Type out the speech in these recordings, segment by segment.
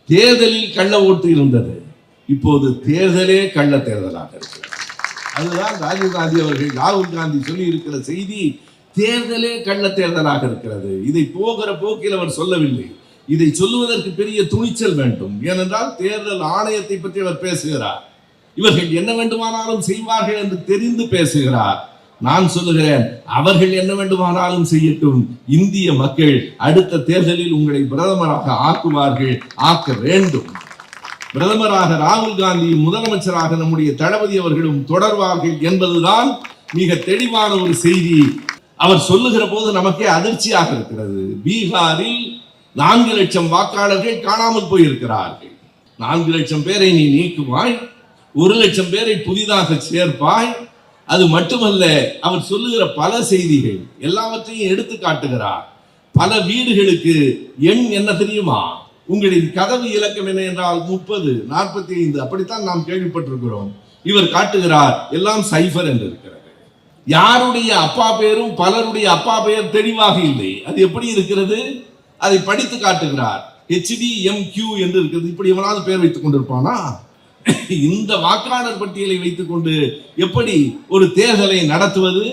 தேர்தலில் கள்ள ஓட்டு இருந்தது, இப்போது தேர்தலே கள்ள தேர்தலாக இருக்கிறது. அதுதான் ராகுல் காந்தி சொல்லி இருக்கிற செய்தி. தேர்தலே கள்ள தேர்தலாக இருக்கிறது. இதை போகிற போக்கில் அவர் சொல்லவில்லை. இதை சொல்லுவதற்கு பெரிய துணிச்சல் வேண்டும். ஏனென்றால் தேர்தல் ஆணையத்தை பற்றி அவர் பேசுகிறார். இவர்கள் என்ன வேண்டுமானாலும் செய்வார்கள் என்று தெரிந்து பேசுகிறார். நான் சொல்லுகிறேன், அவர்கள் என்ன வேண்டுமானாலும் செய்யட்டும். இந்திய மக்கள் அடுத்த தேர்தலில் உங்களை பிரதமராக ஆக்குவார்கள், ஆக்க வேண்டும். பிரதமராக ராகுல் காந்தி, முதலமைச்சராக நம்முடைய தளபதி அவர்களும் தொடர்வார்கள் என்பதுதான் மிக தெளிவான ஒரு செய்தி. அவர் சொல்லுகிற போது நமக்கே அதிர்ச்சியாக இருக்கிறது. பீகாரில் 4 லட்சம் வாக்காளர்கள் காணாமல் போயிருக்கிறார்கள். 4 லட்சம் பேரை நீ நீக்குவாய், 1 லட்சம் பேரை புதிதாக சேர்ப்பாய். அது மட்டுமல்ல, அவர் சொல்லுகிற பல செய்திகள் எல்லாவற்றையும் எடுத்து காட்டுகிறார். பல வீடுகளுக்கு எண் என்ன தெரியுமா? உங்களின் கதவு இலக்கம் என்ன என்றால் 30, 45 அப்படித்தான் நாம் கேள்விப்பட்டிருக்கிறோம். இவர் காட்டுகிறார் எல்லாம் சைபர் என்று இருக்கிறது. யாருடைய அப்பா பெயரும் பலருடைய அப்பா பெயர் தெளிவாக இல்லை. அது எப்படி இருக்கிறது? அதை படித்து காட்டுகிறார். HDMQ என்று இருக்கிறது. இப்படி எவனாவது பெயர் வைத்துக் கொண்டிருப்பானா? இந்த வாக்காளர் பட்டியலை வைத்துக் கொண்டு எப்படி ஒரு தேர்தலை நடத்துவது?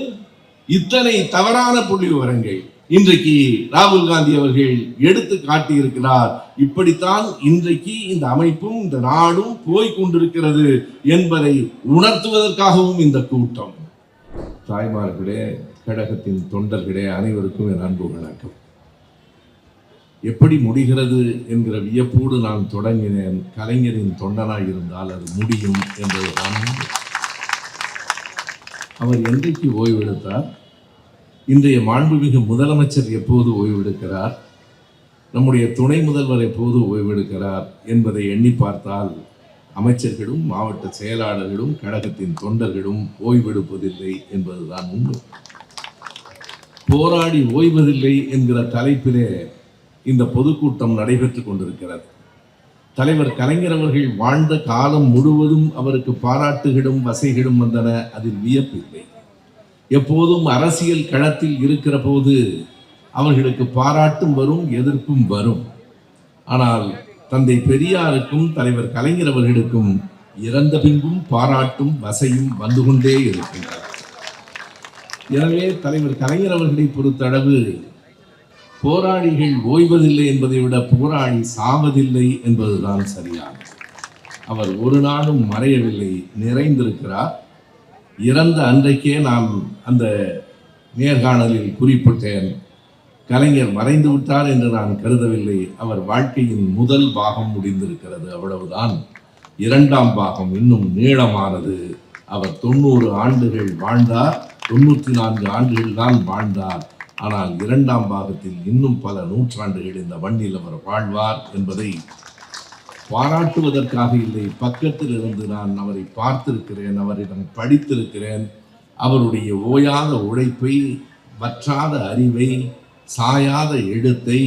இத்தனை தவறான புள்ளி விவரங்கள் இன்றைக்கு ராகுல் காந்தி அவர்கள் எடுத்து காட்டியிருக்கிறார். இப்படித்தான் இன்றைக்கு இந்த அமைப்பும் இந்த நாடும் போய் கொண்டிருக்கிறது என்பதை உணர்த்துவதற்காகவும் இந்த கூட்டம். தாய்மார்களே, கழகத்தின் தொண்டர்களே, அனைவருக்கும் என் அன்பு வணக்கம். எப்படி முடிகிறது என்கிற வியப்போடு நான் தொடங்கினேன். கலைஞரின் தொண்டனாய் இருந்தால் அது முடியும் என்பது தான். அவர் என்றைக்கு ஓய்வெடுத்தார்? இன்றைய மாண்புமிகு முதலமைச்சர் எப்போது ஓய்வெடுக்கிறார்? நம்முடைய துணை முதல்வர் எப்போது ஓய்வெடுக்கிறார் என்பதை எண்ணி பார்த்தால் அமைச்சர்களும் மாவட்ட செயலாளர்களும் கழகத்தின் தொண்டர்களும் ஓய்வெடுப்பதில்லை என்பதுதான் உண்மை. போராடி ஓய்வதில்லை என்கிற தலைப்பிலே இந்த பொதுக்கூட்டம் நடைபெற்றுக் கொண்டிருக்கிறது. தலைவர் கலைஞர் அவர்கள் வாழ்ந்த காலம் முழுவதும் அவருக்கு பாராட்டுகளும் வசைகளும் வந்தன. அதில் வியப்பில்லை. எப்போதும் அரசியல் களத்தில் இருக்கிற போது அவர்களுக்கு பாராட்டும் வரும், எதிர்ப்பும் வரும். ஆனால் தந்தை பெரியாருக்கும் தலைவர் கலைஞர் அவர்களுக்கும் இறந்த பின்பும் பாராட்டும் வசையும் வந்து கொண்டே இருக்கின்றன. எனவே தலைவர் கலைஞர் அவர்களை பொறுத்தளவு போராளிகள் ஓய்வதில்லை என்பதை விட போராளி சாவதில்லை என்பதுதான் சரியானது. அவர் ஒரு நாளும் மறையவில்லை, நிறைந்திருக்கிறார். இறந்த அன்றைக்கே நான் அந்த நேர்காணலில் குறிப்பிட்டேன், கலைஞர் மறைந்து விட்டார் என்று நான் கருதவில்லை. அவர் வாழ்க்கையின் முதல் பாகம் முடிந்திருக்கிறது, அவ்வளவுதான். 2ஆம் பாகம் இன்னும் நீளமானது. அவர் 90 ஆண்டுகள் வாழ்ந்தார், 94 ஆண்டுகள் தான் வாழ்ந்தார். ஆனால் 2ஆம் பாகத்தில் இன்னும் பல நூற்றாண்டுகள் இந்த மண்ணில் அவர் வாழ்வார் என்பதை பாராட்டுவதற்காக இல்லை, பக்கத்தில் இருந்து நான் அவரை பார்த்திருக்கிறேன், அவரிடம் படித்திருக்கிறேன். அவருடைய ஓயாத உழைப்பை, வற்றாத அறிவை, சாயாத எழுத்தை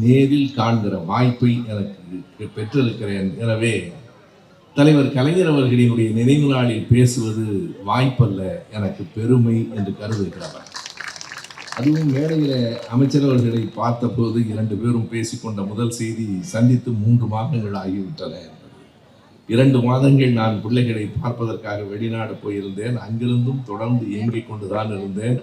நேரில் காண்கிற வாய்ப்பை எனக்கு பெற்றிருக்கிறேன். எனவே தலைவர் கலைஞர் அவர்களினுடைய நினைவு நாளில் பேசுவது வாய்ப்பல்ல, எனக்கு பெருமை என்று கருதுகிறவர். அதுவும் மேடையில் அமைச்சர் அவர்களை பார்த்தபோது 2 பேரும் பேசிக்கொண்ட முதல் செய்தி, சந்தித்து 3 மாதங்கள் ஆகிவிட்டன என்பது. 2 மாதங்கள் நான் பிள்ளைகளை பார்ப்பதற்காக வெளிநாடு போயிருந்தேன். அங்கிருந்தும் தொடர்ந்து இயங்கிக் கொண்டுதான் இருந்தேன்.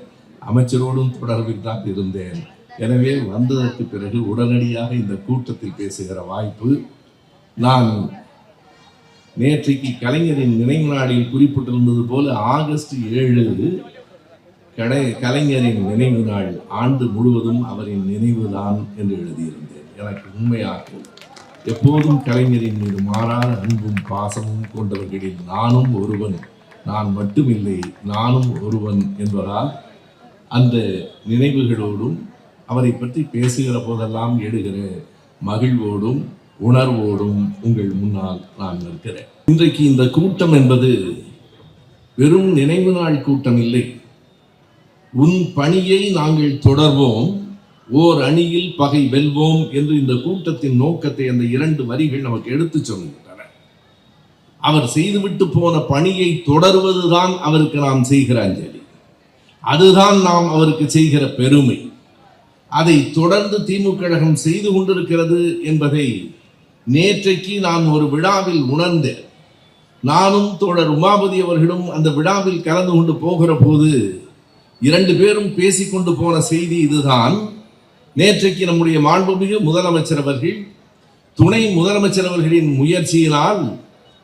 அமைச்சரோடும் தொடர்பில் தான் இருந்தேன். எனவே வந்ததற்கு பிறகு உடனடியாக இந்த கூட்டத்தில் பேசுகிற வாய்ப்பு. நான் நேற்றைக்கு கலைஞரின் நினைவு நாளில் குறிப்பிட்டிருந்தது போல ஆகஸ்ட் 7 கலைஞரின் நினைவு நாள். ஆண்டு முழுவதும் அவரின் நினைவுதான் என்று எழுதியிருந்தேன். எனக்கு உண்மையாக எப்போதும் கலைஞரின் மீது மாறான அன்பும் பாசமும் கொண்டவர்களில் நானும் ஒருவன். நான் மட்டுமில்லை, நானும் ஒருவன் என்பதால் அந்த நினைவுகளோடும் அவரை பற்றி பேசுகிற போதெல்லாம் எடுகிற மகிழ்வோடும் உணர்வோடும் உங்கள் முன்னால் நான் நிற்கிறேன். இன்றைக்கு இந்த கூட்டம் என்பது வெறும் நினைவு நாள் கூட்டம் இல்லை. உன் பணியை நாங்கள் தொடர்வோம், ஓர் அணியில் பகை வெல்வோம் என்று இந்த கூட்டத்தின் நோக்கத்தை அந்த 2 வரிகள் நமக்கு எடுத்து சொல்கின்றன. அவர் செய்துவிட்டு போன பணியை தொடர்வதுதான் அவருக்கு நாம் செய்கிற அஞ்சலி. அதுதான் நாம் அவருக்கு செய்கிற பெருமை. அதை தொடர்ந்து திமுக கழகம் செய்து கொண்டிருக்கிறது என்பதை நேற்றைக்கு நான் ஒரு விழாவில் உணர்ந்தேன். நானும் தோழர் உமாபதி அவர்களும் அந்த விழாவில் கலந்து கொண்டு போகிற போது 2 பேரும் பேசிக்கொண்டு போன செய்தி இதுதான். நேற்றைக்கு நம்முடைய மாண்புமிகு முதலமைச்சர் அவர்கள், துணை முதலமைச்சர் அவர்களின் முயற்சியினால்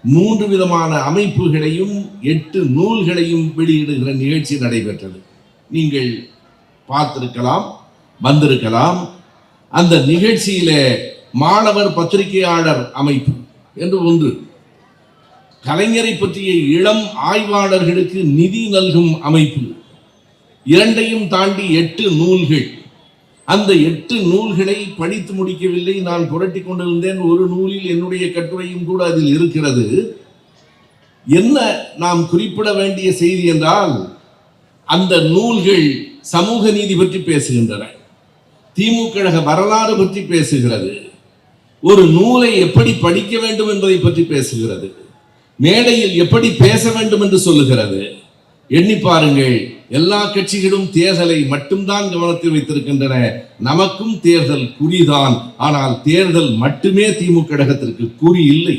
3 விதமான அமைப்புகளையும் 8 நூல்களையும் வெளியிடுகிற நிகழ்ச்சி நடைபெற்றது. நீங்கள் பார்த்திருக்கலாம், வந்திருக்கலாம். அந்த நிகழ்ச்சியில மாணவர் பத்திரிகையாளர் அமைப்பு என்று ஒன்று, கலைஞரை பற்றிய இளம் ஆய்வாளர்களுக்கு நிதி நல்கும் அமைப்பு, 2ஐயும் தாண்டி 8 நூல்கள். அந்த 8 நூல்களை படித்து முடிக்கவில்லை, நான் புரட்டி கொண்டிருந்தேன். ஒரு நூலில் என்னுடைய கட்டுரையும் கூட அதில் இருக்கிறது. என்ன நாம் குறிப்பிட வேண்டிய செய்தி என்றால், அந்த நூல்கள் சமூக நீதி பற்றி பேசுகின்றன, திமுக கழக வரலாறு பற்றி பேசுகிறது, ஒரு நூலை எப்படி படிக்க வேண்டும் என்பதை பற்றி பேசுகிறது, மேடையில் எப்படி பேச வேண்டும் என்று சொல்லுகிறது. எண்ணி பாருங்கள், எல்லா கட்சிகளும் தேர்தலை மட்டும்தான் கவனத்தில் வைத்திருக்கின்றன. நமக்கும் தேர்தல் குறிதான், ஆனால் தேர்தல் மட்டுமே திமுக கழகத்திற்கு குறி இல்லை.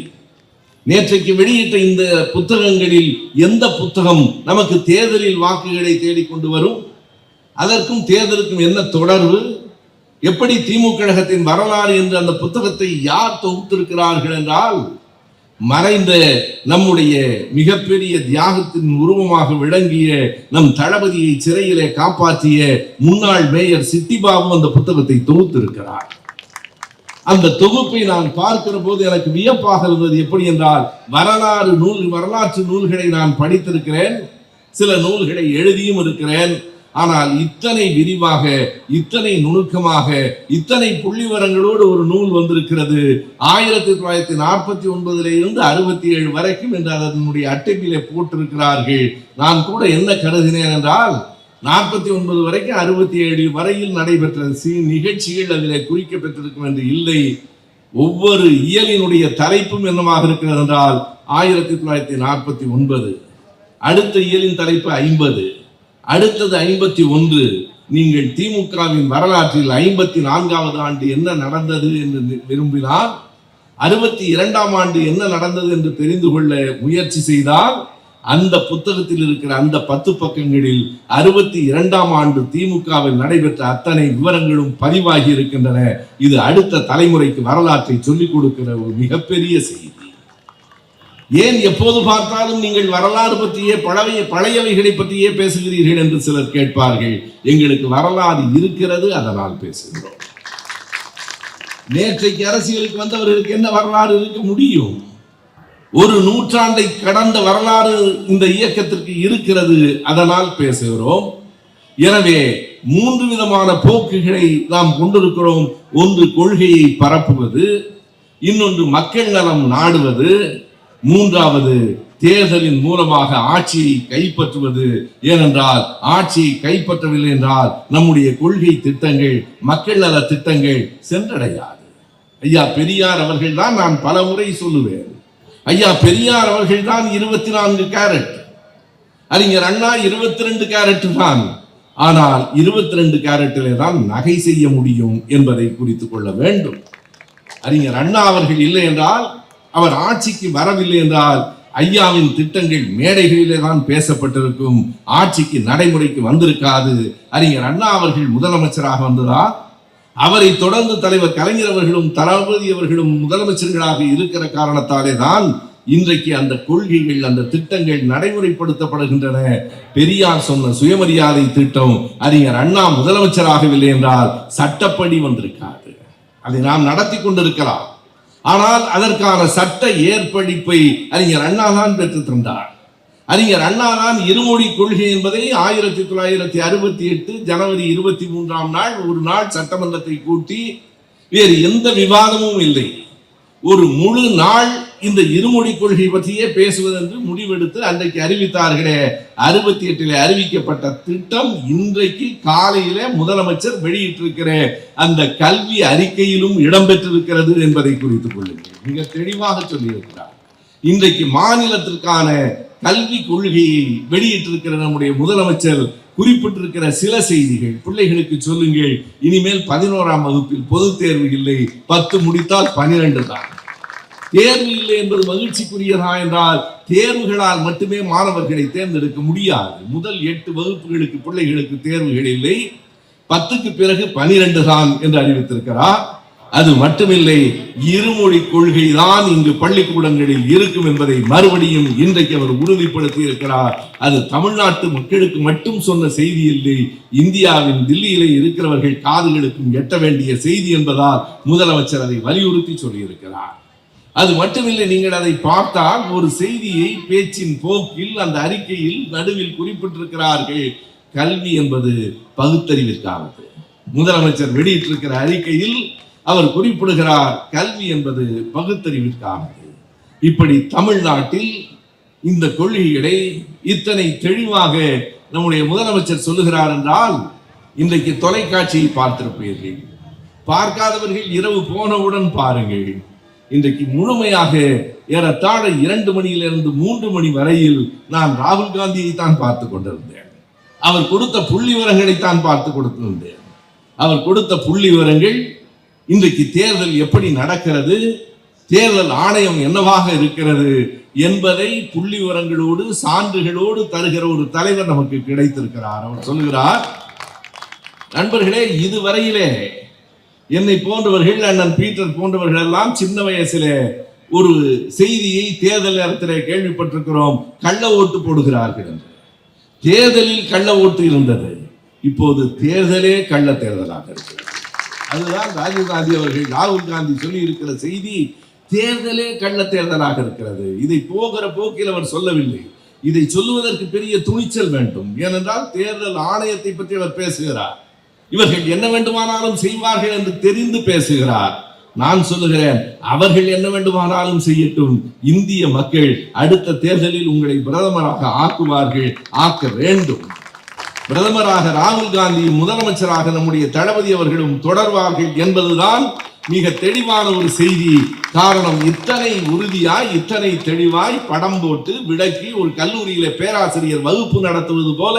நேற்றைக்கு வெளியிட்ட இந்த புத்தகங்களில் எந்த புத்தகம் நமக்கு தேர்தலில் வாக்குகளை தேடிக்கொண்டு வரும்? அதற்கும் தேர்தலுக்கும் என்ன தொடர்பு? எப்படி திமுக கழகத்தின் வரலாறு என்று அந்த புத்தகத்தை யார் தொகுத்திருக்கிறார்கள் என்றால், மறைந்த நம்முடைய மிகப்பெரிய தியாகத்தின் உருவமாக விளங்கிய நம் தளபதியை சிறையிலே காப்பாற்றிய முன்னாள் மேயர் சிட்டிபாபு அந்த புத்தகத்தை தொகுத்திருக்கிறார். அந்த தொகுப்பை நான் பார்க்கிற போது எனக்கு வியப்பாக இருந்தது. எப்படி என்றால், வரலாற்று நூல்களை நான் படித்திருக்கிறேன், சில நூல்களை எழுதியும் இருக்கிறேன். ஆனால் இத்தனை விரிவாக, இத்தனை நுணுக்கமாக, இத்தனை புள்ளிவரங்களோடு ஒரு நூல் வந்திருக்கிறது. 1949 இருந்து 67 வரைக்கும் என்று அதனுடைய அட்டைப்பிலே போட்டிருக்கிறார்கள். நான் கூட என்ன கருதினேன் என்றால், 49 வரைக்கும் 67 வரையில் நடைபெற்ற நிகழ்ச்சிகள் அதில் குறிக்கப்பட்டிருக்கும் என்று இல்லை. ஒவ்வொரு இயலினுடைய தலைப்பும் என்னவாக இருக்கிறது என்றால் 1949, அடுத்த இயலின் தலைப்பு 50, அடுத்தது 51. நீங்கள் திமுகவின் வரலாற்றில் 54வது ஆண்டு என்ன நடந்தது என்று விரும்பினால், 62ஆம் ஆண்டு என்ன நடந்தது என்று தெரிந்து கொள்ள முயற்சி செய்தால், அந்த புத்தகத்தில் இருக்கிற அந்த 10 பக்கங்களில் 62ஆம் ஆண்டு திமுகவில் நடைபெற்ற அத்தனை விவரங்களும் பதிவாகி இருக்கின்றன. இது அடுத்த தலைமுறைக்கு வரலாற்றை சொல்லிக் கொடுக்கிற ஒரு மிகப்பெரிய செய்தி. ஏன் எப்போது பார்த்தாலும் நீங்கள் வரலாறு பற்றியே பழையவைகளை பற்றியே பேசுகிறீர்கள் என்று சிலர் கேட்பார்கள். எங்களுக்கு வரலாறு இருக்கிறது, அதனால் பேசுகிறோம். நேற்றைக்கு அரசியலுக்கு வந்தவர்களுக்கு என்ன வரலாறு இருக்க முடியும்? ஒரு நூற்றாண்டை கடந்த வரலாறு இந்த இயக்கத்திற்கு இருக்கிறது, அதனால் பேசுகிறோம். எனவே 3 விதமான போக்குகளை நாம் கொண்டிருக்கிறோம். ஒன்று கொள்கையை பரப்புவது, இன்னொன்று மக்கள் நலம் நாடுவது, 3வது தேர்தலின் மூலமாக ஆட்சியை கைப்பற்றுவது. ஏனென்றால் ஆட்சியை கைப்பற்றவில்லை என்றால் நம்முடைய கொள்கை திட்டங்கள், மக்கள் நல திட்டங்கள் சென்றடையாது. ஐயா பெரியார் அவர்கள் தான், நான் பல முறை சொல்லுவேன், ஐயா பெரியார் அவர்கள் தான் 24 கேரட், அறிஞர் அண்ணா 22 கேரட் தான். ஆனால் 22 கேரட்டிலே தான் நகை செய்ய முடியும் என்பதை குறித்துக் கொள்ள வேண்டும். அறிஞர் அண்ணா அவர்கள் இல்லை என்றால், அவர் ஆட்சிக்கு வரவில்லை என்றால், ஐயாவின் திட்டங்கள் மேடைகளிலே தான் பேசப்பட்டிருக்கும், ஆட்சிக்கு நடைமுறைக்கு வந்திருக்காது. அறிஞர் அண்ணா அவர்கள் முதலமைச்சராக வந்ததால், அவரை தொடர்ந்து தலைவர் கலைஞர் அவர்களும் தளபதி அவர்களும் முதலமைச்சர்களாக இருக்கிற காரணத்தாலே தான் இன்றைக்கு அந்த கொள்கைகள், அந்த திட்டங்கள் நடைமுறைப்படுத்தப்படுகின்றன. பெரியார் சொன்ன சுயமரியாதை திட்டம் அறிஞர் அண்ணா முதலமைச்சராகவில்லை என்றால் சட்டப்படி வந்திருக்காது. அதை நாம் நடத்தி கொண்டிருக்கலாம். ஆனால் அதற்கான சட்ட ஏற்படிப்பை அறிஞர் அண்ணா தான் பெற்று தந்தார். அறிஞர் அண்ணா தான் இருமொழி கொள்கை என்பதை 1968 ஜனவரி 23ஆம் நாள் ஒரு நாள் சட்டமன்றத்தை கூட்டி, வேறு எந்த விவாதமும் இல்லை, ஒரு முழு நாள் இந்த இருமொழி கொள்கை பற்றியே பேசுவது என்று முடிவெடுத்து அன்றைக்கு அறிவித்தார்களே. 68 அறிவிக்கப்பட்ட திட்டம் இன்றைக்கு காலையில முதலமைச்சர் வெளியிட்டிருக்கிற அந்த கல்வி அறிக்கையிலும் இடம்பெற்றிருக்கிறது என்பதை குறித்துக் கொள்ளுங்கள். மிக தெளிவாக சொல்லியிருக்கிறார். இன்றைக்கு மாநிலத்திற்கான கல்வி கொள்கையை வெளியிட்டிருக்கிற நம்முடைய முதலமைச்சர் குறிப்பிட்டிருக்கிற சில செய்திகள் பிள்ளைகளுக்கு சொல்லுங்கள். இனிமேல் 11ஆம் வகுப்பில் பொது தேர்வு இல்லை, 10 முடித்தால் 12 தான். தேர்வு இல்லை என்பது மகிழ்ச்சிக்குரியதா என்றால் தேர்வுகளால் மட்டுமே மாணவர்களை தேர்ந்தெடுக்க முடியாது. முதல் 8 வகுப்புகளுக்கு பிள்ளைகளுக்கு தேர்வுகள் இல்லை, 10க்கு பிறகு 12 தான் என்று அறிவித்திருக்கிறார். அது மட்டுமில்லை, இருமொழி கொள்கை தான் இங்கு பள்ளிக்கூடங்களில் இருக்கும் என்பதை மறுபடியும் இன்றைக்கு அவர் உறுதிப்படுத்தி இருக்கிறார். அது தமிழ்நாட்டு மக்களுக்கு மட்டும் சொன்ன செய்தி இல்லை, இந்தியாவின் தில்லியிலே இருக்கிறவர்கள் காதுகளுக்கும் எட்ட வேண்டிய செய்தி என்பதால் முதலமைச்சர் அதை வலியுறுத்தி சொல்லியிருக்கிறார். அது மட்டுமில்லை, நீங்கள் அதை பார்த்தால் ஒரு செய்தியை பேச்சின் போக்கில் அந்த அறிக்கையில் நடுவில் குறிப்பிட்டிருக்கிறார்கள். கல்வி என்பது பகுத்தறிவிற்கானது. முதலமைச்சர் வெளியிட்டிருக்கிற அறிக்கையில் அவர் குறிப்பிடுகிறார், கல்வி என்பது பகுத்தறிவிற்கானது. இப்படி தமிழ்நாட்டில் இந்த கொள்கைகளை இத்தனை தெளிவாக நம்முடைய முதலமைச்சர் சொல்லுகிறார் என்றால், இன்றைக்கு தொலைக்காட்சியை பார்த்திருப்பீர்கள். பார்க்காதவர்கள் இரவு போனவுடன் பாருங்கள். இன்றைக்கு முழுமையாக ஏறத்தாழ 2 மணியிலிருந்து 3 மணி வரையில் நான் ராகுல் காந்தியை தான் பார்த்து கொண்டிருந்தேன். அவர் கொடுத்த புள்ளி விவரங்களைத்தான் பார்த்து கொடுத்திருந்தேன். அவர் கொடுத்த புள்ளி விவரங்கள், இன்றைக்கு தேர்தல் எப்படி நடக்கிறது, தேர்தல் ஆணையம் என்னவாக இருக்கிறது என்பதை புள்ளி விவரங்களோடு சான்றுகளோடு தருகிற ஒரு தலைவர் நமக்கு கிடைத்திருக்கிறார். அவர் சொல்லுகிறார், நண்பர்களே, இதுவரையிலே என்னை போன்றவர்கள், அண்ணன் பீட்டர் போன்றவர்கள் எல்லாம் சின்ன வயசுல ஒரு செய்தியை தேர்தல் நேரத்திலே கேள்விப்பட்டிருக்கிறோம், கள்ள ஓட்டு போடுகிறார்கள் என்று. தேர்தலில் கள்ள ஓட்டு இருந்தது, இப்போது தேர்தலே கள்ள தேர்தலாக இருக்கிறது. அதுதான் ராஜீவ்காந்தி அவர்கள், ராகுல் காந்தி சொல்லி இருக்கிற செய்தி, தேர்தலே கள்ள தேர்தலாக இருக்கிறது. இதை போகிற போக்கில் அவர் சொல்லவில்லை, இதை சொல்லுவதற்கு பெரிய துணிச்சல் வேண்டும். ஏனென்றால் தேர்தல் ஆணையத்தை பற்றி அவர் பேசுகிறார். இவர்கள் என்ன வேண்டுமானாலும் செய்வார்கள் என்று தெரிந்து பேசுகிறார். நான் சொல்லுகிறேன், அவர்கள் என்ன வேண்டுமானாலும் செய்யட்டும், இந்திய மக்கள் அடுத்த தேர்தலில் உங்களை பிரதமராக ஆக்குவார்கள், ஆக்க வேண்டும். பிரதமராக ராகுல் காந்தி, முதலமைச்சராக நம்முடைய தளபதி அவர்களும் தொடர்வார்கள் என்பதுதான் மிக தெளிவான ஒரு செய்தி. காரணம், இத்தனை உறுதியாய், இத்தனை தெளிவாய் படம் போட்டு விளக்கி ஒரு கல்லூரியில பேராசிரியர் வகுப்பு நடத்துவது போல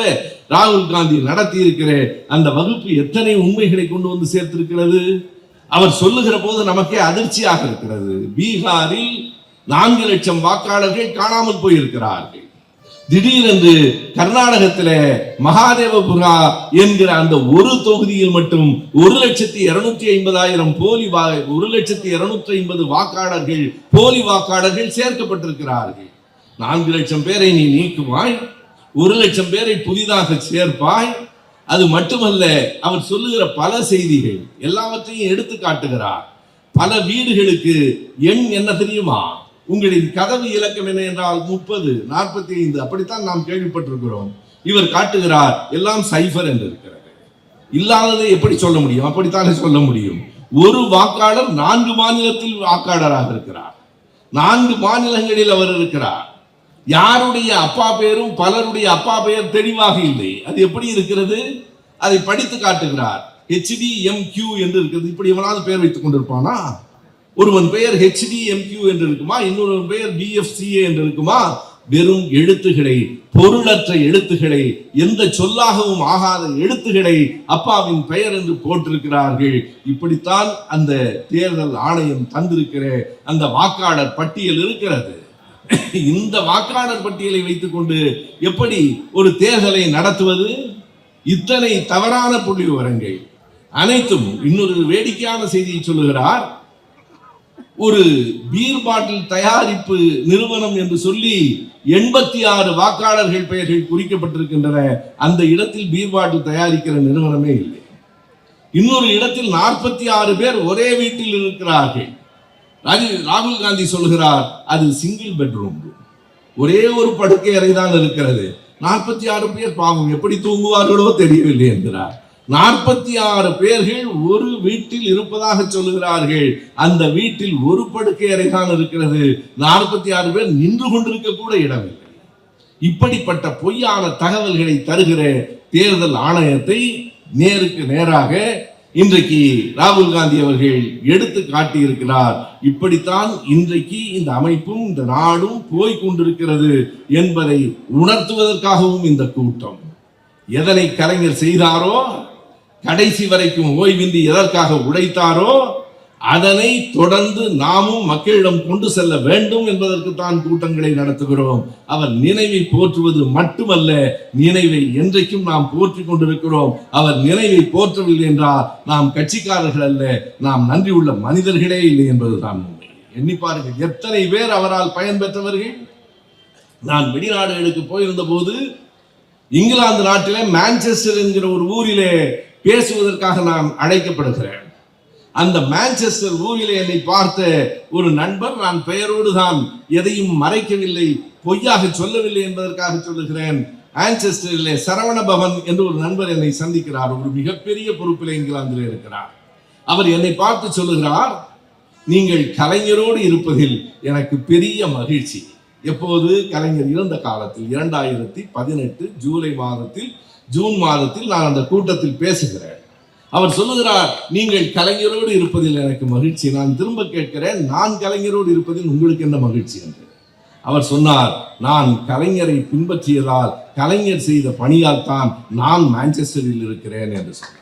ராகுல் காந்தி நடத்தி இருக்கிற அந்த வகுப்பு எத்தனை உண்மைகளை கொண்டு வந்து சேர்த்திருக்கிறது. அவர் சொல்லுகிற போது நமக்கே அதிர்ச்சியாக இருக்கிறது. பீகாரில் 4 லட்சம் வாக்காளர்கள் காணாமல் போயிருக்கிறார்கள். திடீரென்று கர்நாடகத்தில் மகாதேவபுரா என்கிற அந்த ஒரு தொகுதியில் மட்டும் 1,250,000 போலி 1,250 வாக்காளர்கள், போலி வாக்காளர்கள் சேர்க்கப்பட்டிருக்கிறார்கள். 4 லட்சம் பேரை நீ நீக்குவாய், 1 லட்சம் பேரை புதிதாக சேர்ப்பாய். அது மட்டுமல்ல, அவர் சொல்லுகிற பல செய்திகள் எல்லாவற்றையும் எடுத்து காட்டுகிறார். பல வீடுகளுக்கு எண் என்ன தெரியுமா? உங்களின் கதவு இலக்கம் என்ன என்றால் 30, 45 அப்படித்தான் நாம் கேள்விப்பட்டிருக்கிறோம். இவர் காட்டுகிறார் எல்லாம் சைபர் என்று இருக்கிறது. இல்லாததை எப்படி சொல்ல முடியும்? அப்படித்தானே சொல்ல முடியும். ஒரு வாக்காளர் 4 மாநிலத்தில் வாக்காளராக இருக்கிறார். 4 மாநிலங்களில் அவர் இருக்கிறார். யாருடைய அப்பா பெயரும் பலருடைய அப்பா பெயர் தெளிவாக இல்லை. அது எப்படி இருக்கிறது? அதை படித்து காட்டுகிறார். HDMQ என்று இருக்கிறது. இப்படி எவனாவது பெயர் வைத்துக் கொண்டிருப்பானா? ஒருவன் பெயர் HDMQ என்று இருக்குமா? இன்னொரு பெயர் BFCA என்று இருக்குமா? வெறும் எழுத்துக்களை, பொருளற்ற எழுத்துக்களை, எந்த சொல்லாகவும் ஆகாத எழுத்துக்களை அப்பாவின் பெயர் என்று போட்டிருக்கிறார்கள். இப்படித்தான் அந்த தேர்தல் ஆணையம் தந்திருக்கிற அந்த வாக்காளர் பட்டியல் இருக்கிறது. இந்த வாக்காளர் பட்டியலை வைத்துக் கொண்டு எப்படி ஒரு தேர்தலை நடத்துவது? இத்தனை தவறான புள்ளி விவரங்கள் அனைத்தும். இன்னொரு வேடிக்கையான செய்தியை சொல்லுகிறார். ஒரு பீர் பாட்டில் தயாரிப்பு நிறுவனம் என்று சொல்லி 86 வாக்காளர்கள் பெயர்கள் குறிக்கப்பட்டிருக்கின்றன. அந்த இடத்தில் பீர் பாட்டில் தயாரிக்கிற நிறுவனமே இல்லை. இன்னொரு இடத்தில் 46 பேர் ஒரே வீட்டில் இருக்கிறார்கள். ராகுல் காந்தி சொல்கிறார், அது சிங்கிள் பெட்ரூம், ஒரே ஒரு படுக்கை அறை தான் இருக்கிறது. 46 பேர் பாவம் எப்படி தூங்குவார்களோ தெரியவில்லை என்கிறார். 46 பேர்கள் ஒரு வீட்டில் இருப்பதாக சொல்லுகிறார்கள். அந்த வீட்டில் ஒரு படுக்கை அறை தான் இருக்கிறது. 46 பேர் நின்று கொண்டிருக்க கூட இடமில்லை. இப்படிப்பட்ட பொய்யான தகவல்களை தருகிற தேர்தல் ஆணையத்தை நேருக்கு நேராக இன்றைக்கு ராகுல் காந்தி அவர்கள் எடுத்து காட்டியிருக்கிறார். இப்படித்தான் இன்றைக்கு இந்த அமைப்பும் இந்த நாடும் போய்கொண்டிருக்கிறது என்பதை உணர்த்துவதற்காகவும் இந்த கூட்டம். எதனை கலைஞர் செய்தாரோ, கடைசி வரைக்கும் ஓய்வின்றி எதற்காக உழைத்தாரோ, அதனை தொடர்ந்து நாமும் மக்களிடம் கொண்டு செல்ல வேண்டும் என்பதற்கு தான் கூட்டங்களை நடத்துகிறோம். அவர் நினைவை போற்றுவது மட்டுமல்ல, நினைவை என்றைக்கும் நாம் போற்றிக் கொண்டிருக்கிறோம். அவர் நினைவை போற்றவில்லை என்றால் நாம் கட்சிக்காரர்கள் அல்ல, நாம் நன்றி உள்ள மனிதர்களே இல்லை என்பதுதான் உண்மை. எண்ணி பாருங்கள், எத்தனை பேர் அவரால் பயன்பெற்றவர்கள். நான் வெளிநாடுகளுக்கு போயிருந்த போது இங்கிலாந்து நாட்டிலே மான்செஸ்டர் என்கிற ஒரு ஊரிலே பேசுவதற்காக நான் அழைக்கப்படுகிறேன். அந்த மான்செஸ்டர் ஊரிலே என்னை பார்த்த ஒரு நண்பர், நான் பெயரோடு தான் எதையும் மறைக்கவில்லை, பொய்யாக சொல்லவில்லை என்பதற்காக சொல்லுகிறேன். மான்செஸ்டரிலே சரவண பவன் என்று ஒரு நண்பர் என்னை சந்திக்கிறார். ஒரு மிகப்பெரிய பொறுப்பில் இங்கிலாந்தில் இருக்கிறார். அவர் என்னை பார்த்து சொல்லுகிறார், நீங்கள் கலைஞரோடு இருப்பதில் எனக்கு பெரிய மகிழ்ச்சி. எப்போது? கலைஞர் இறந்த காலத்தில் 2018 ஜூன் மாதத்தில் நான் அந்த கூட்டத்தில் பேசுகிறேன். அவர் சொல்லுகிறார், நீங்கள் கலைஞரோடு இருப்பதில் எனக்கு மகிழ்ச்சி. நான் திரும்ப கேட்கிறேன், நான் கலைஞரோடு இருப்பதில் உங்களுக்கு என்ன மகிழ்ச்சி என்று. அவர் சொன்னார், நான் கலைஞரை பின்பற்றியதால், கலைஞர் செய்த பணியால் தான் நான் மான்செஸ்டரில் இருக்கிறேன் என்று சொன்னார்.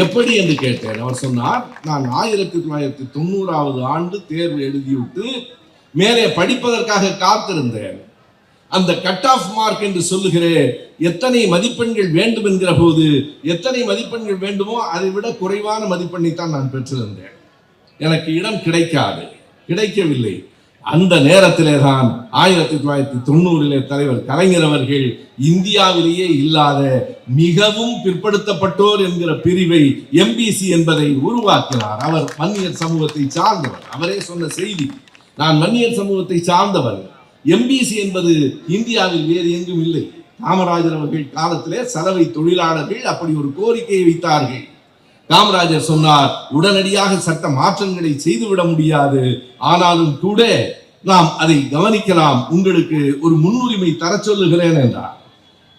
எப்படி என்று கேட்டேன். அவர் சொன்னார், நான் 1990 ஆண்டு தேர்வு எழுதிவிட்டு மேலே படிப்பதற்காக காத்திருந்தேன். அந்த கட் ஆஃப் மார்க் என்று சொல்லுகிறேன், எத்தனை மதிப்பெண்கள் வேண்டும் என்கிற போது எத்தனை மதிப்பெண்கள் வேண்டுமோ அதை விட குறைவான மதிப்பெண்ணை தான் நான் பெற்றிருந்தேன். எனக்கு இடம் கிடைக்கவில்லை. அந்த நேரத்திலே தான் 1990 தலைவர் கலைஞர் அவர்கள் இந்தியாவிலேயே இல்லாத மிகவும் பிற்படுத்தப்பட்டோர் என்கிற பிரிவை எம்பிசி என்பதை உருவாக்கினார். அவர் வன்னியர் சமூகத்தை சார்ந்தவர். அவரே சொன்ன செய்தி, நான் வன்னியர் சமூகத்தை சார்ந்தவர். எம்பிசி என்பது இந்தியாவில் வேறு எங்கும் இல்லை. காமராஜர் அவர்கள் காலத்திலே சலவை தொழிலாளர்கள் அப்படி ஒரு கோரிக்கையை வைத்தார்கள். காமராஜர் சொன்னார், உடனடியாக சட்ட மாற்றங்களை செய்துவிட முடியாது, ஆனாலும் கூட நாம் அதை கவனிக்கலாம், உங்களுக்கு ஒரு முன்னுரிமை தர சொல்லுகிறேன் என்றார்.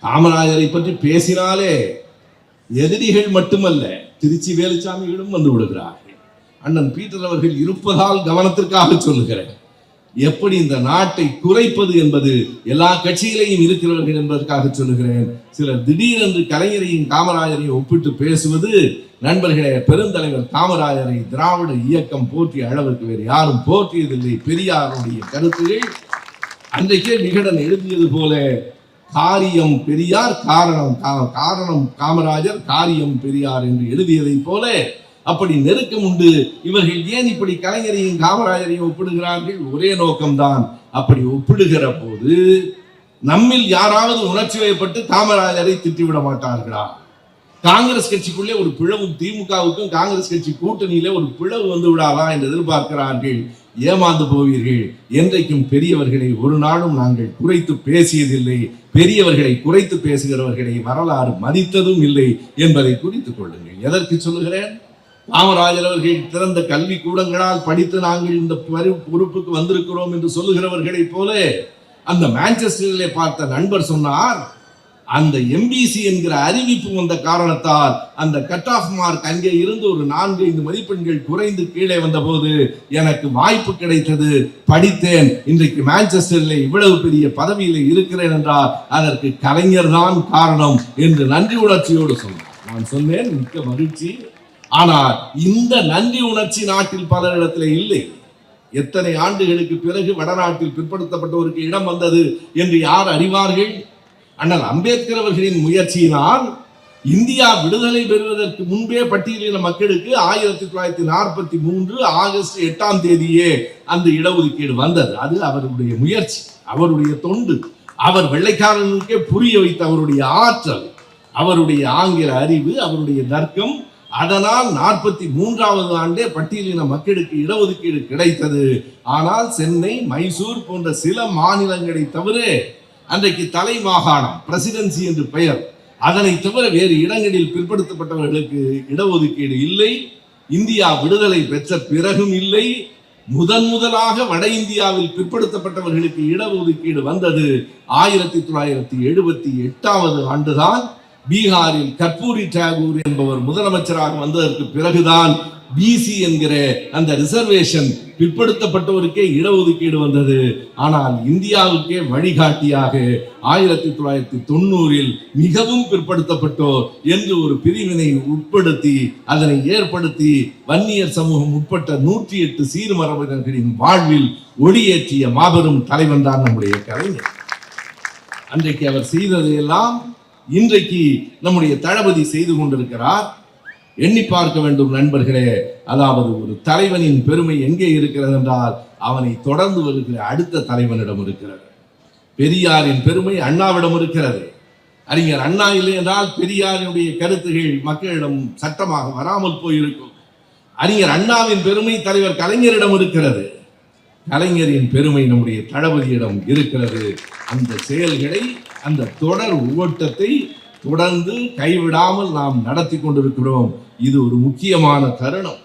காமராஜரை பற்றி பேசினாலே எதிரிகள் மட்டுமல்ல, திருச்சி வேலுச்சாமிகளும் வந்து விடுகிறார்கள். அண்ணன் பீட்டர் அவர்கள் இருப்பதால் கவனத்திற்காக சொல்லுகிறேன். எப்படி இந்த நாட்டை குறைப்பது என்பது எல்லா கட்சிகளையும் இருக்கிறவர்கள் என்பதற்காக சொல்லுகிறேன். சிலர் திடீரென்று கலைஞரையும் காமராஜரையும் ஒப்பிட்டு பேசுவது, நண்பர்களே, பெருந்தலைவர் காமராஜரை திராவிட இயக்கம் போற்றிய அளவுக்கு வேறு யாரும் போற்றியதில்லை. பெரியாருடைய கருத்துகள் அன்றைக்கே விகடன் எழுதியது போல, காரியம் பெரியார், காரணம் காமராஜர், காரியம் பெரியார் என்று எழுதியதை போல அப்படி நெருக்கம் உண்டு. இவர்கள் ஏன் இப்படி கலைஞரையும் காமராஜரையும் ஒப்பிடுகிறார்கள்? ஒரே நோக்கம்தான். அப்படி ஒப்பிடுகிற போது நம்மில் யாராவது உணர்ச்சி வயப்பட்டு காமராஜரை திட்டிவிட மாட்டார்களா? காங்கிரஸ் கட்சிக்குள்ளே ஒரு பிளவு, திமுகவுக்கும் காங்கிரஸ் கட்சி கூட்டணியிலே ஒரு பிளவு வந்து விடாதா என்று எதிர்பார்க்கிறார்கள். ஏமாந்து போவீர்கள். என்றைக்கும் பெரியவர்களை ஒரு நாளும் நாங்கள் குறைத்து பேசியதில்லை. பெரியவர்களை குறைத்து பேசுகிறவர்களை வரலாறு மதித்ததும் இல்லை என்பதை குறித்துக் கொள்ளுங்கள். எதற்கு சொல்லுகிறேன்? காமராஜர் அவர்கள் திறந்த கல்வி கூடங்களால் படித்து நாங்கள் இந்த பொறுப்புக்கு வந்திருக்கிறோம் என்று சொல்லுகிறவர்களை போல அந்த மான்செஸ்டரிலே பார்த்த நண்பர் சொன்னார், அந்த எம்பிசி என்கிற அறிவிப்பு வந்த காரணத்தால் அந்த கட் ஆஃப் மார்க் அங்கே இருந்து ஒரு 4-5 மதிப்பெண்கள் குறைந்து கீழே வந்த போது எனக்கு வாய்ப்பு கிடைத்தது, படித்தேன். இன்றைக்கு மான்செஸ்டரில் இவ்வளவு பெரிய பதவியில் இருக்கிறேன் என்றால் அதற்கு கலைஞர் தான் காரணம் என்று நன்றி உணர்ச்சியோடு சொன்னார். நான் சொன்னேன், மிக்க மகிழ்ச்சி. ஆனால் இந்த நன்றி உணர்ச்சி நாட்டில் பலரிடத்தில் இல்லை. எத்தனை ஆண்டுகளுக்கு பிறகு வடநாட்டில் பிற்படுத்தப்பட்டவருக்கு இடம் வந்தது என்று யார் அறிவார்கள்? அண்ணல் அம்பேத்கர் அவர்களின் முயற்சியினால் இந்தியா விடுதலை பெறுவதற்கு முன்பே பட்டியலின மக்களுக்கு 1943 ஆகஸ்ட் 8 அந்த இடஒதுக்கீடு வந்தது. அது அவருடைய முயற்சி, அவருடைய தொண்டு, அவர் வெள்ளைக்காரனுக்கே புரிய வைத்த அவருடைய ஆற்றல், அவருடைய ஆங்கில அறிவு, அவருடைய தர்க்கம். அதனால் 43வது ஆண்டே பட்டியலின மக்களுக்கு இடஒதுக்கீடு கிடைத்தது. ஆனால் சென்னை, மைசூர் போன்ற சில மாநிலங்களை தவிர, அன்றைக்கு தலை மாகாணம் பிரசிடென்சி என்று பெயர், அதனை தவிர வேறு இடங்களில் பிற்படுத்தப்பட்டவர்களுக்கு இடஒதுக்கீடு இல்லை. இந்தியா விடுதலை பெற்ற பிறகும் இல்லை. முதலாக வட இந்தியாவில் பிற்படுத்தப்பட்டவர்களுக்கு இடஒதுக்கீடு வந்தது 1978வது ஆண்டுதான். பீகாரில் கர்பூரி டாகூர் என்பவர் முதலமைச்சராக வந்ததற்கு பிறகுதான் பிசி என்கிற அந்த ரிசர்வேஷன், பிற்படுத்தப்பட்டோருக்கே இடஒதுக்கீடு வந்தது. ஆனால் இந்தியாவுக்கே வழிகாட்டியாக 1990 மிகவும் பிற்படுத்தப்பட்டோர் என்று ஒரு பிரிவினை உட்படுத்தி அதனை ஏற்படுத்தி வன்னியர் சமூகம் உட்பட்ட 108 சீர்மரபினர்களின் வாழ்வில் ஒளியேற்றிய மாபெரும் தலைவன் தான் நம்முடைய கலைஞர். அன்றைக்கு அவர் செய்ததையெல்லாம் இன்றைக்கு நம்முடைய தளபதி செய்து கொண்டிருக்கிறார். எண்ணி பார்க்க வேண்டும் நண்பர்களே. அதாவது ஒரு தலைவனின் பெருமை எங்கே இருக்கிறது என்றால் அவனை தொடர்ந்து வருகிற அடுத்த தலைவனிடம் இருக்கிறது. பெரியாரின் பெருமை அண்ணாவிடம் இருக்கிறது. அறிஞர் அண்ணா இல்லை என்றால் பெரியாரினுடைய கருத்துகள் மக்களிடம் சட்டமாக வராமல் போயிருக்கும். அறிஞர் அண்ணாவின் பெருமை தலைவர் கலைஞரிடம் இருக்கிறது. கலைஞரின் பெருமை நம்முடைய தளபதியிடம் இருக்கிறது. அந்த செயல்களை, அந்த தொடர் ஓட்டத்தை தொடர்ந்து கைவிடாமல் நாம் நடத்தி கொண்டிருக்கிறோம். இது ஒரு முக்கியமான தருணம்.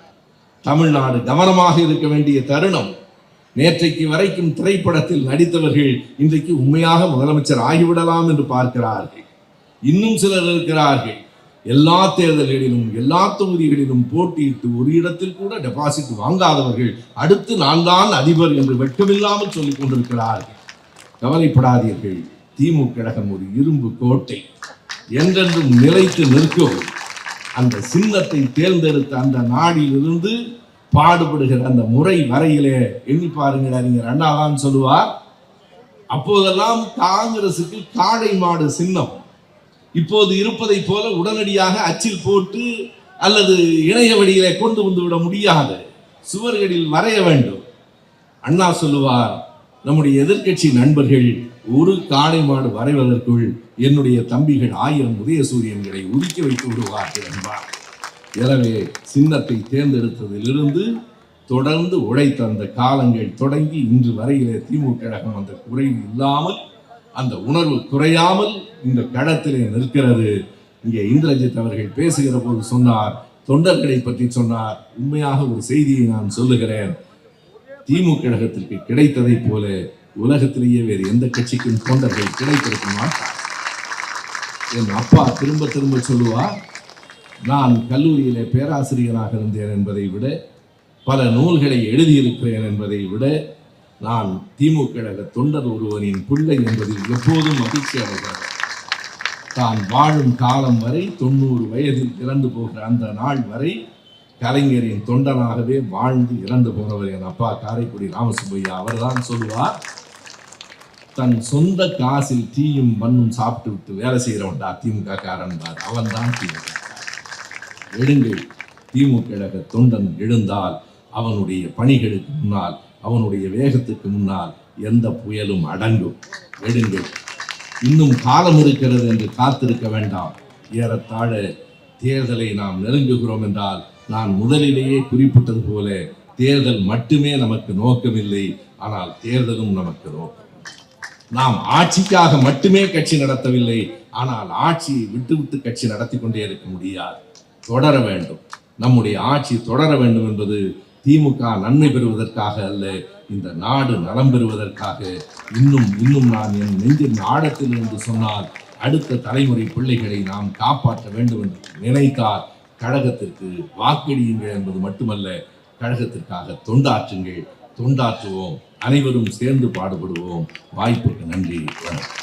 தமிழ்நாடு கவனமாக இருக்க வேண்டிய தருணம். நேற்றைக்கு வரைக்கும் திரைப்படத்தில் நடித்தவர்கள் இன்றைக்கு உண்மையாக முதலமைச்சர் ஆகிவிடலாம் என்று பார்க்கிறார்கள். இன்னும் சிலர் இருக்கிறார்கள் எல்லா தேர்தல்களிலும் எல்லா தொகுதிகளிலும் போட்டியிட்டு ஒரு இடத்தில் கூட டெபாசிட் வாங்காதவர்கள் அடுத்து நான் தான் அதிபர் என்று வெட்கமில்லாமல் சொல்லிக் கொண்டிருக்கிறார்கள். கவலைப்படாதீர்கள். திமுக கழகம் ஒரு இரும்பு கோட்டை, என்றென்றும் நிலைத்து நிற்கும். அந்த சின்னத்தை தேர்ந்தெடுத்த அந்த நாடிலிருந்து பாடுபடுகிற அந்த முறை வரையிலே எண்ணி பாருங்கள். அறிஞர் அண்ணாதான் சொல்லுவார், அப்போதெல்லாம் காங்கிரசுக்கு காளை மாடு சின்னம். இப்போது இருப்பதை போல உடனடியாக அச்சில் போட்டு அல்லது இணைய வழியிலே கொண்டு வந்து விட முடியாது. சுவர்களில் வரைய வேண்டும். அண்ணா சொல்லுவார், நம்முடைய எதிர்க்கட்சி நண்பர்கள் ஒரு காளை மாடு வரைவதற்குள் என்னுடைய தம்பிகள் 1000 உதயசூரியன்களை உதிக்க வைத்து விடுவார்கள் என்பார். எனவே சின்னத்தை தேர்ந்தெடுத்ததிலிருந்து தொடர்ந்து உழைத்த அந்த காலங்கள் தொடங்கி இன்று வரையிலே திமுக கழகம் அந்த குறைவு இல்லாமல், அந்த உணர்வு குறையாமல் இந்த களத்திலே நிற்கிறது. இங்கே இந்திரஜித் அவர்கள் பேசுகிற போது சொன்னார், தொண்டர்களை பற்றி சொன்னார். உண்மையாக ஒரு செய்தியை நான் சொல்லுகிறேன். திமுக கழகத்திற்கு கிடைத்ததை போல உலகத்திலேயே வேறு எந்த கட்சிக்கும் தொண்டர்கள் கிடைத்திருக்க மாட்டார். என் அப்பா திரும்ப திரும்ப சொல்லுவார், நான் கல்லூரியிலே பேராசிரியராக இருந்தேன் என்பதை விட, பல நூல்களை எழுதியிருக்கிறேன் என்பதை விட, நான் திமுக கழக தொண்டர் ஒருவனின் பிள்ளை என்பதில் எப்போதும் மகிழ்ச்சி அடைகிறார். தான் வாழும் காலம் வரை 90 வயதில் இறந்து போகிற அந்த நாள் வரை கலைஞரின் தொண்டனாகவே வாழ்ந்து இறந்து போனவர் என் அப்பா காரைக்குடி ராமசுப்பையா. அவர்தான் சொல்லுவார், தன் சொந்த காசில் டீயும் மண்ணும் சாப்பிட்டு விட்டு வேலை செய்கிறவன்டா திமுக காரன். அவன் தான் திமுக. எழுங்கள், திமுக கழக தொண்டன் எழுந்தால் அவனுடைய பணிகளுக்கு முன்னால், அவனுடைய வேகத்துக்கு முன்னால் எந்த புயலும் அடங்கும். எழுங்கள், இன்னும் காலம் இருக்கிறது என்று காத்திருக்க வேண்டாம். ஏறத்தாழ தேர்தலை நாம் நெருங்குகிறோம் என்றால், நான் முதலிலேயே குறிப்பிட்டது போல தேர்தல் மட்டுமே நமக்கு நோக்கமில்லை, ஆனால் தேர்தலும் நமக்கு நோக்கம். நாம் ஆட்சிக்காக மட்டுமே கட்சி நடத்தவில்லை, ஆனால் ஆட்சியை விட்டு விட்டு கட்சி நடத்தி கொண்டே இருக்க முடியாது. தொடர வேண்டும். நம்முடைய ஆட்சி தொடர வேண்டும் என்பது திமுக நன்மை பெறுவதற்காக அல்ல, இந்த நாடு நலம் பெறுவதற்காக. இன்னும் நான் என் நெஞ்சின் ஆழத்தில் இருந்து சொன்னால், அடுத்த தலைமுறை பிள்ளைகளை நாம் காப்பாற்ற வேண்டும் என்று நினைத்தால் கழகத்திற்கு வாக்களியுங்கள் என்பது மட்டுமல்ல, கழகத்திற்காக தொண்டாற்றுங்கள். தொண்டாற்றுவோம். அனைவரும் சேர்ந்து பாடுபடுவோம். வாய்ப்புக்கு நன்றி.